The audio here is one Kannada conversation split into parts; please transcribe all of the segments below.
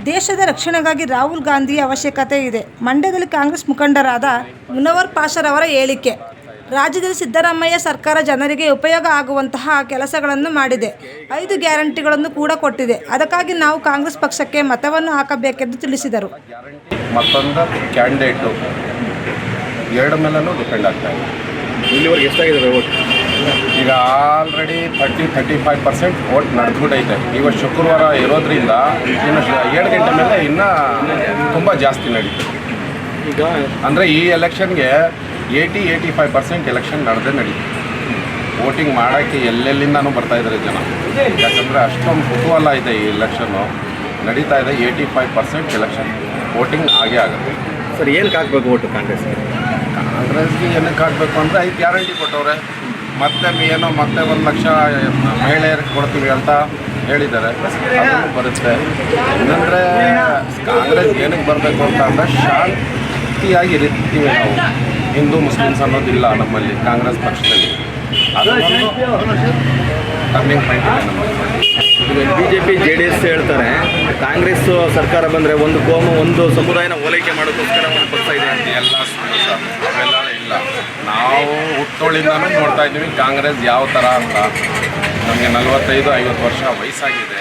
ದೇಶದ ರಕ್ಷಣೆಗಾಗಿ ರಾಹುಲ್ ಗಾಂಧಿಯ ಅವಶ್ಯಕತೆ ಇದೆ. ಮಂಡ್ಯದಲ್ಲಿ ಕಾಂಗ್ರೆಸ್ ಮುಖಂಡರಾದ ಮುನವರ್ ಪಾಷರವರ ಹೇಳಿಕೆ. ರಾಜ್ಯದಲ್ಲಿ ಸಿದ್ದರಾಮಯ್ಯ ಸರ್ಕಾರ ಜನರಿಗೆ ಉಪಯೋಗ ಆಗುವಂತಹ ಕೆಲಸಗಳನ್ನು ಮಾಡಿದೆ. 5 ಗ್ಯಾರಂಟಿಗಳನ್ನು ಕೂಡ ಕೊಟ್ಟಿದೆ. ಅದಕ್ಕಾಗಿ ನಾವು ಕಾಂಗ್ರೆಸ್ ಪಕ್ಷಕ್ಕೆ ಮತವನ್ನು ಹಾಕಬೇಕೆಂದು ತಿಳಿಸಿದರು. ಮತ್ತೊಂದು ಕ್ಯಾಂಡಿಡೇಟು ಎರಡು ಮೇಲೂ ಡಿಪೆಂಡ್ ಆಗ್ತಾ ಇದೆ. ಇಲ್ಲಿವರೆಗೆ ಎಷ್ಟಾಗಿದೆ ವೋಟ್? ಈಗ ಆಲ್ರೆಡಿ 30-35% ವೋಟ್ ನಡೆದ್ಬಿಟ್ಟೈತೆ. ಇವತ್ತು ಶುಕ್ರವಾರ ಇರೋದ್ರಿಂದ ಇನ್ನು 7 ಗಂಟೆ ಮೇಲೆ ಇನ್ನೂ ತುಂಬ ಜಾಸ್ತಿ ನಡೀತು. ಈಗ ಅಂದರೆ ಈ ಎಲೆಕ್ಷನ್ಗೆ 80-85% ಎಲೆಕ್ಷನ್ ನಡೆದೇ ನಡೀತು. ವೋಟಿಂಗ್ ಮಾಡೋಕ್ಕೆ ಎಲ್ಲೆಲ್ಲಿಂದನೂ ಬರ್ತಾಯಿದ್ದಾರೆ ಜನ. ಯಾಕಂದರೆ ಅಷ್ಟೊಂದು ಕುತೂಹಲ ಇದೆ. ಈ ಎಲೆಕ್ಷನ್ನು ನಡೀತಾ ಇದೆ. 85% ಎಲೆಕ್ಷನ್ ವೋಟಿಂಗ್ ಆಗೇ ಆಗುತ್ತೆ. ಸರ್, ಏನಕ್ಕೆ ಹಾಕಬೇಕು ವೋಟು ಕಾಂಗ್ರೆಸ್ಗೆ? ಕಾಂಗ್ರೆಸ್ಗೆ ಏನಕ್ಕೆ ಹಾಕಬೇಕು ಅಂದರೆ 5 ಗ್ಯಾರಂಟಿ ಕೊಟ್ಟವ್ರೆ. ಮತ್ತೆ 1 ಲಕ್ಷ ಮಹಿಳೆಯರಿಗೆ ಕೊಡ್ತೀವಿ ಅಂತ ಹೇಳಿದ್ದಾರೆ. ಅದನ್ನು ಬರುತ್ತೆ. ಏನಂದರೆ ಕಾಂಗ್ರೆಸ್ ಏನಕ್ಕೆ ಬರಬೇಕು ಅಂತ ಅಂದರೆ ಶಾಂತಿಯಾಗಿ ಇರ್ತೀವಿ ನಾವು. ಹಿಂದೂ ಮುಸ್ಲಿಮ್ಸ್ ಅನ್ನೋದಿಲ್ಲ ನಮ್ಮಲ್ಲಿ ಕಾಂಗ್ರೆಸ್ ಪಕ್ಷದಲ್ಲಿ. ಅದೊಂದು ಟರ್ನಿಂಗ್ ಪಾಯಿಂಟ್ ಇದೆ ನಮ್ಮಲ್ಲಿ. BJP JDS ಹೇಳ್ತಾರೆ ಕಾಂಗ್ರೆಸ್ ಸರ್ಕಾರ ಬಂದರೆ ಒಂದು ಕೋಮು ಒಂದು ಸಮುದಾಯನ ಓಲೈಕೆ ಮಾಡೋಕ್ಕೋಸ್ಕರ ಒಂದು ಪಕ್ಷ ಇದೆ ಅಂತ. ಎಲ್ಲ ಸುಳ್ಳು ಸರ್, ಅವೆಲ್ಲ ಇಲ್ಲ. ನಾವು ಹುಟ್ಟೋಳಿಂದನೂ ನೋಡ್ತಾ ಇದ್ದೀವಿ ಕಾಂಗ್ರೆಸ್ ಯಾವ ಥರ ಅಂತ. ನಮಗೆ 45-50 ವರ್ಷ ವಯಸ್ಸಾಗಿದೆ.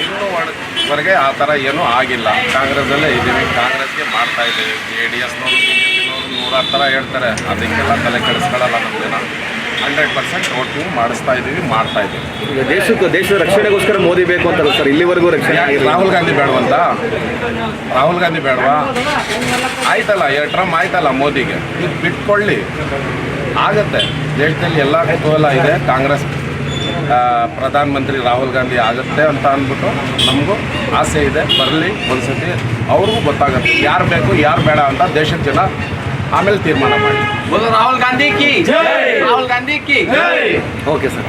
ಇನ್ನೂವರೆಗೆ ಆ ಥರ ಏನೂ ಆಗಿಲ್ಲ. ಕಾಂಗ್ರೆಸ್ಸಲ್ಲೇ ಇದ್ದೀವಿ. ಕಾಂಗ್ರೆಸ್ಗೆ ಮಾಡ್ತಾಯಿದ್ದೀವಿ. JDSನವರು BJPನವರು 100 ಥರ ಹೇಳ್ತಾರೆ. ಅದಕ್ಕೆಲ್ಲ ತಲೆ ಕೆಡಿಸ್ಕೊಳ್ಳಲ್ಲ. ನಮ್ಮ ಜನ 100% ವೋಟಿಂಗ್ ಮಾಡಿಸ್ತಾ ಇದ್ದೀವಿ, ಮಾಡ್ತಾ ಇದ್ದೀವಿ. ಈಗ ದೇಶದ ರಕ್ಷಣೆಗೋಸ್ಕರ ಮೋದಿ ಬೇಕು ಅಂತ ಸರ್. ಇಲ್ಲಿವರೆಗೂ ರಕ್ಷಣೆ ಆಗಿಲ್ಲ. ರಾಹುಲ್ ಗಾಂಧಿ ಬೇಡವಂತ? ರಾಹುಲ್ ಗಾಂಧಿ ಬೇಡವಾ? ಆಯ್ತಲ್ಲ, ಟರ್ಮ್ ಆಯ್ತಲ್ಲ ಮೋದಿಗೆ. ಇದು ಬಿಟ್ಕೊಳ್ಳಿ, ಆಗುತ್ತೆ. ದೇಶದಲ್ಲಿ ಎಲ್ಲ ಕುತೂಹಲ ಇದೆ. ಕಾಂಗ್ರೆಸ್ ಪ್ರಧಾನಮಂತ್ರಿ ರಾಹುಲ್ ಗಾಂಧಿ ಆಗುತ್ತೆ ಅಂತ ಅಂದ್ಬಿಟ್ಟು ನಮಗೂ ಆಸೆ ಇದೆ. ಬರಲಿ, ಒಂದ್ಸತಿ ಅವ್ರಿಗೂ ಗೊತ್ತಾಗುತ್ತೆ ಯಾರು ಬೇಕು ಯಾರು ಬೇಡ ಅಂತ. ದೇಶದ ಜನ ಆಮೇಲೆ ತೀರ್ಮಾನ ಮಾಡಿ. ರಾಹುಲ್ ಗಾಂಧಿ ಕಿ ಜೈ. ರಾಹುಲ್ ಗಾಂಧಿ ಕಿ ಜೈ. Okay sir.